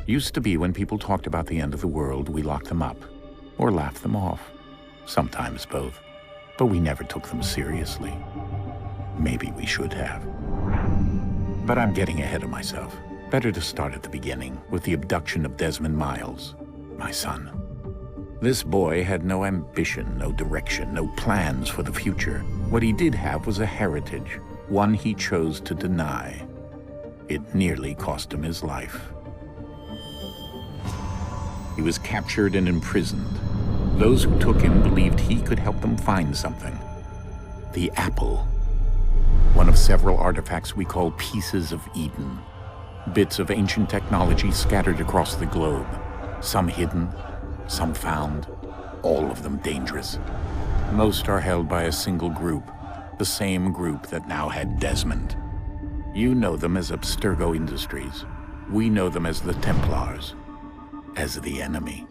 Used to be when people talked about the end of the world, we locked them up or laughed them off. Sometimes both. But we never took them seriously. Maybe we should have. But I'm getting ahead of myself. Better to start at the beginning with the abduction of Desmond Miles, my son. This boy had no ambition, no direction, no plans for the future. What he did have was a heritage, one he chose to deny. It nearly cost him his life. He was captured and imprisoned. Those who took him believed he could help them find something. The apple. One of several artifacts we call pieces of Eden. Bits of ancient technology scattered across the globe. Some hidden, some found, all of them dangerous. Most are held by a single group, the same group that now had Desmond. You know them as Abstergo Industries. We know them as the Templars, as the enemy.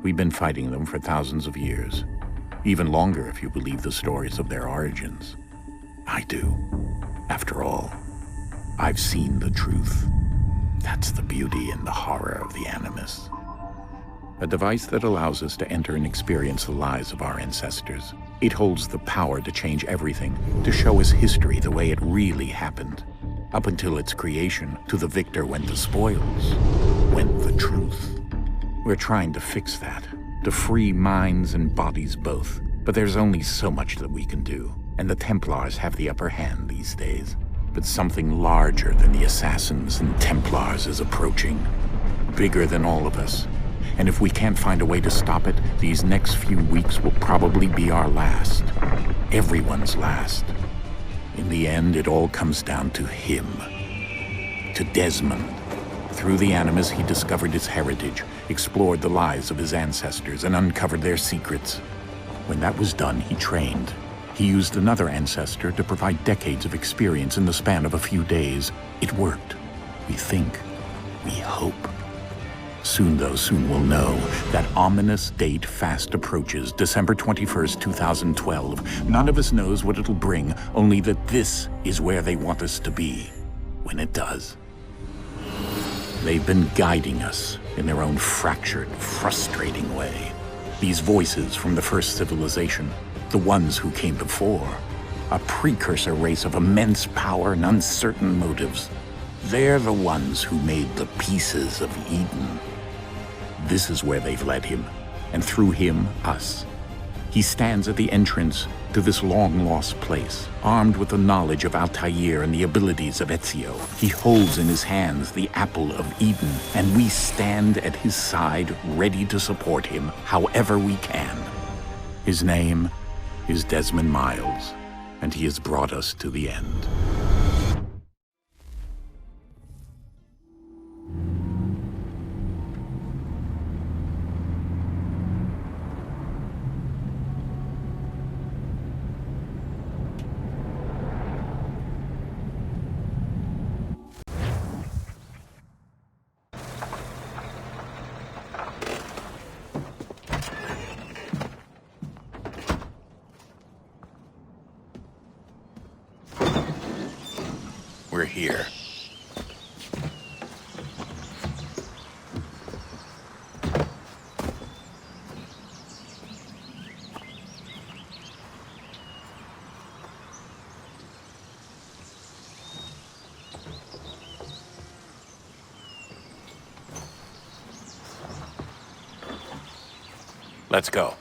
We've been fighting them for thousands of years, even longer if you believe the stories of their origins. I do. After all, I've seen the truth. That's the beauty and the horror of the Animus. A device that allows us to enter and experience the lives of our ancestors. It holds the power to change everything, to show us history the way it really happened. Up until its creation, to the victor went the spoils, went the truth. We're trying to fix that, to free minds and bodies both. But there's only so much that we can do, and the Templars have the upper hand these days. But something larger than the assassins and Templars is approaching, bigger than all of us. And if we can't find a way to stop it, these next few weeks will probably be our last. Everyone's last. In the end, it all comes down to him. To Desmond. Through the Animus, he discovered his heritage, explored the lives of his ancestors, and uncovered their secrets. When that was done, he trained. He used another ancestor to provide decades of experience in the span of a few days. It worked. We think. We hope. Soon, though, soon we'll know. That ominous date fast approaches, December 21st, 2012. None of us knows what it'll bring, only that this is where they want us to be, when it does. They've been guiding us in their own fractured, frustrating way. These voices from the first civilization, the ones who came before, a precursor race of immense power and uncertain motives. They're the ones who made the pieces of Eden. This is where they've led him, and through him, us. He stands at the entrance to this long-lost place, armed with the knowledge of Altair and the abilities of Ezio. He holds in his hands the apple of Eden, and we stand at his side, ready to support him however we can. His name is Desmond Miles, and he has brought us to the end. We're here. Let's go.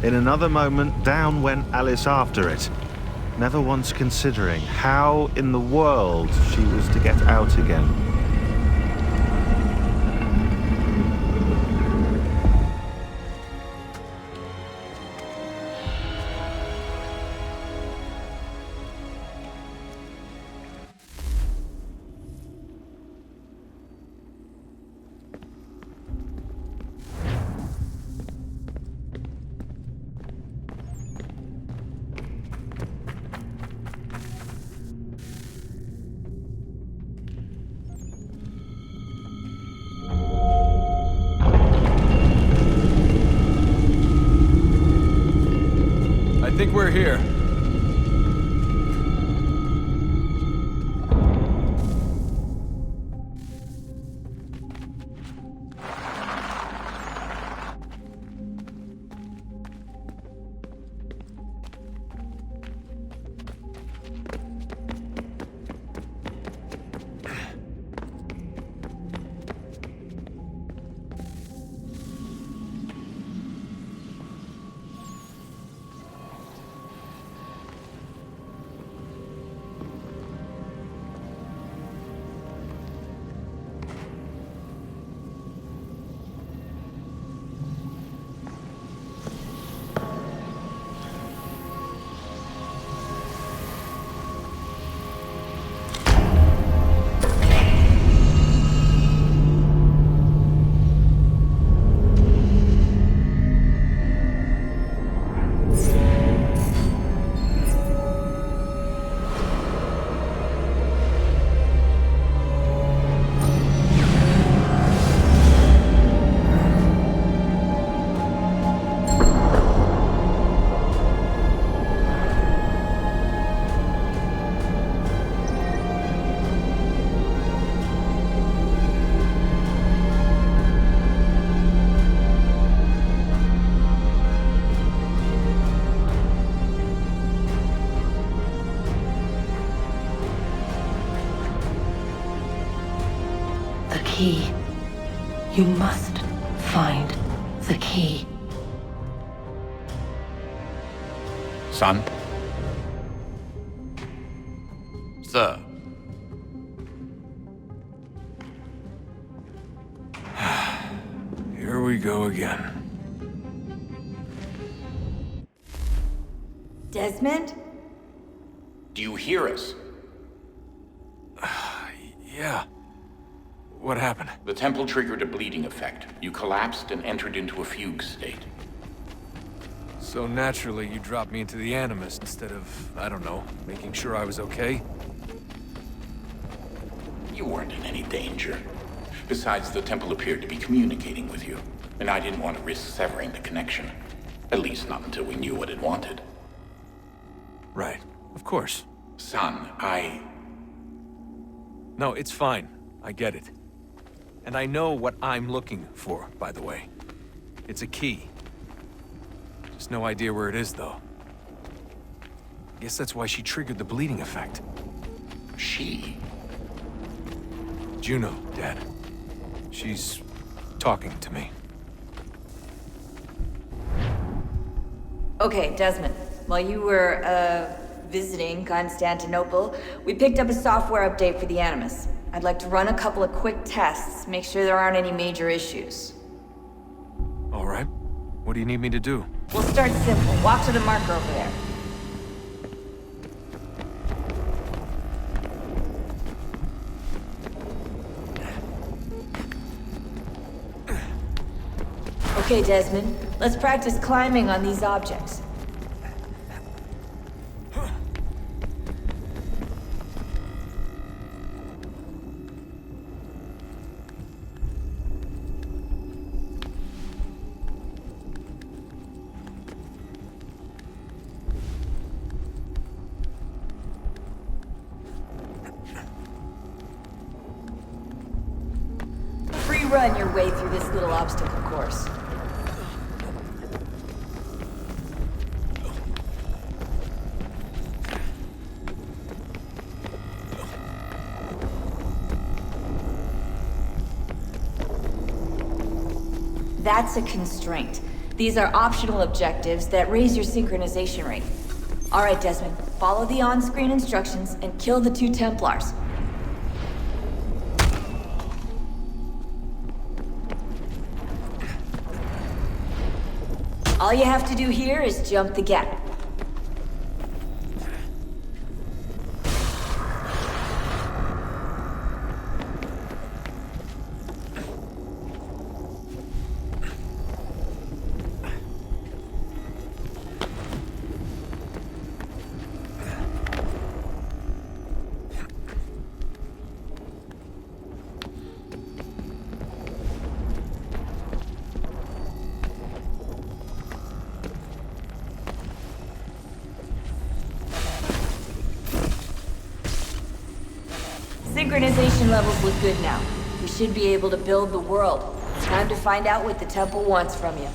In another moment, down went Alice after it, never once considering how in the world she was to get out again. I think we're here. The key. You must find the key. Son? Sir. Here we go again. Desmond? Do you hear us? Yeah. What happened? The temple triggered a bleeding effect. You collapsed and entered into a fugue state. So naturally, you dropped me into the Animus instead of, I don't know, making sure I was okay? You weren't in any danger. Besides, the temple appeared to be communicating with you, and I didn't want to risk severing the connection. At least not until we knew what it wanted. Right. Of course. Son, No, it's fine. I get it. And I know what I'm looking for, by the way. It's a key. Just no idea where it is, though. Guess that's why she triggered the bleeding effect. She? Juno, Dad. She's talking to me. Okay, Desmond. While you were, visiting Constantinople, we picked up a software update for the Animus. I'd like to run a couple of quick tests, make sure there aren't any major issues. All right. What do you need me to do? We'll start simple. Walk to the marker over there. Okay, Desmond. Let's practice climbing on these objects. Run your way through this little obstacle course. That's a constraint. These are optional objectives that raise your synchronization rate. Alright, Desmond, follow the on-screen instructions and kill the 2 Templars. All you have to do here is jump the gap. Synchronization levels look good now. We should be able to build the world. Time to find out what the temple wants from you.